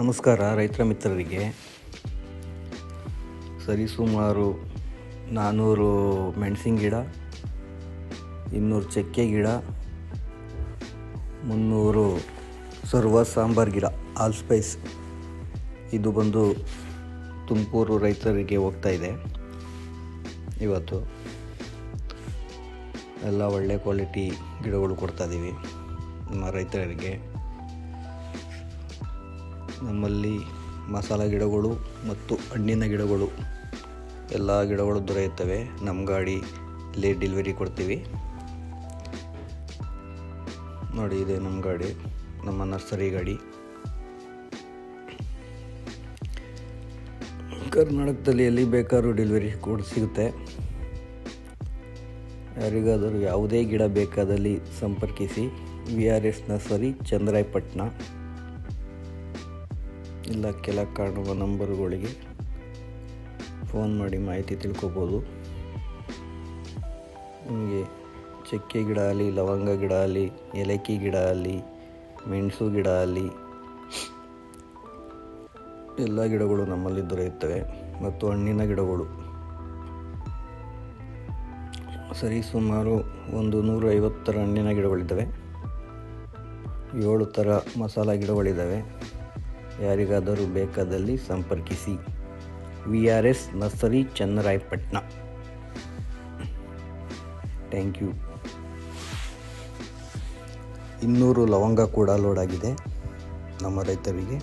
ನಮಸ್ಕಾರ ರೈತರ ಮಿತ್ರರಿಗೆ. ಸರಿಸುಮಾರು 400 ಮೆಣಸಿನ ಗಿಡ, 200 ಚಕ್ಕೆ ಗಿಡ, 300 ಸರ್ವ ಸಾಂಬಾರ್ ಗಿಡ, ಆಲ್ ಸ್ಪೈಸ್. ಇದು ಬಂದು ತುಮಕೂರು ರೈತರಿಗೆ ಹೋಗ್ತಾ ಇದೆ. ಇವತ್ತು ಎಲ್ಲ ಒಳ್ಳೆ ಕ್ವಾಲಿಟಿ ಗಿಡಗಳು ಕೊಡ್ತಾಯಿದ್ದೀವಿ ನಮ್ಮ ರೈತರಿಗೆ. ನಮ್ಮಲ್ಲಿ ಮಸಾಲ ಗಿಡಗಳು ಮತ್ತು ಹಣ್ಣಿನ ಗಿಡಗಳು ಎಲ್ಲ ಗಿಡಗಳು ದೊರೆಯುತ್ತವೆ. ನಮ್ಮ ಗಾಡಿಯಲ್ಲಿ ಡೆಲಿವರಿ ಕೊಡ್ತೀವಿ. ನೋಡಿ, ಇದೆ ನಮ್ಮ ಗಾಡಿ, ನಮ್ಮ ನರ್ಸರಿ ಗಾಡಿ. ಕರ್ನಾಟಕದಲ್ಲಿ ಎಲ್ಲಿ ಬೇಕಾದ್ರೂ ಡೆಲಿವರಿ ಕೂಡ ಸಿಗುತ್ತೆ. ಯಾರಿಗಾದರೂ ಯಾವುದೇ ಗಿಡ ಬೇಕಾದಲ್ಲಿ ಸಂಪರ್ಕಿಸಿ. VRS nursery, Chandrayapatna. ಇಲ್ಲ ಕೆಳಗೆ ಕಾಣುವ ನಂಬರ್ಗಳಿಗೆ ಫೋನ್ ಮಾಡಿ ಮಾಹಿತಿ ತಿಳ್ಕೊಬೋದು. ನಿಮಗೆ ಚಕ್ಕೆ ಗಿಡ ಆಗಲಿ, ಲವಂಗ ಗಿಡ ಆಗಲಿ, ಏಲಕ್ಕಿ ಗಿಡ ಆಗಲಿ, ಮೆಣಸು ಗಿಡ ಆಗಲಿ, ಎಲ್ಲ ಗಿಡಗಳು ನಮ್ಮಲ್ಲಿ ದೊರೆಯುತ್ತವೆ. ಮತ್ತು ಹಣ್ಣಿನ ಗಿಡಗಳು ಸರಿಸುಮಾರು 150 ಹಣ್ಣಿನ ಗಿಡಗಳಿದ್ದಾವೆ. 7 ಥರ ಮಸಾಲ ಗಿಡಗಳಿದ್ದಾವೆ. ಯಾರಿಗಾದರೂ ಬೇಕಾದಲ್ಲಿ ಸಂಪರ್ಕಿಸಿ. VRS nursery, Channarayapatna. Thank you. 200 ಲವಂಗ ಕೂಡ ಲೋಡ್ ಆಗಿದೆ ನಮ್ಮ ರೈತರಿಗೆ.